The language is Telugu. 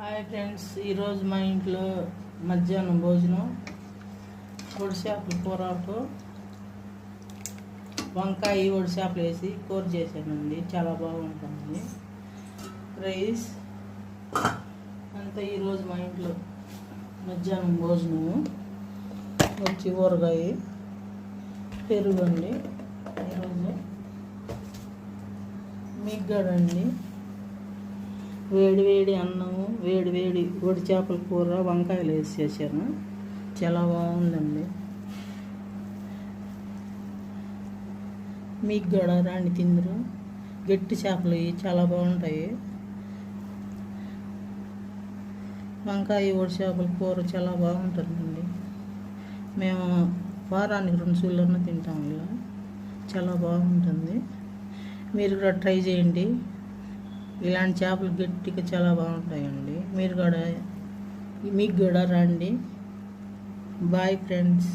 హాయ్ ఫ్రెండ్స్, ఈరోజు మా ఇంట్లో మధ్యాహ్నం భోజనం ఒడిశాపల కూరతో వంకాయ ఒడిశాపలు వేసి కూర చేశానండి. చాలా బాగుంటుంది. రైస్ అంతా ఈరోజు మా ఇంట్లో మధ్యాహ్నం భోజనము వచ్చి ఊరగాయ పెరుగు అండి. ఈరోజు మిగ్గడండి, వేడి వేడి అన్నము, వేడి వేడి ఒడి చేపల కూర వంకాయలు వేసి చేశాను. చాలా బాగుందండి. మీకు కూడా రాండి తిందరు. గట్టి చేపలు చాలా బాగుంటాయి. వంకాయ ఒడి చేపల కూర చాలా బాగుంటుందండి. మేము వారానికి 2 సార్లు తింటాము. ఇలా చాలా బాగుంటుంది. మీరు కూడా ట్రై చేయండి. ఇలాంటి చేపలు గట్టిగా చాలా బాగుంటాయండి. మీకు కూడా రండి. Bye friends.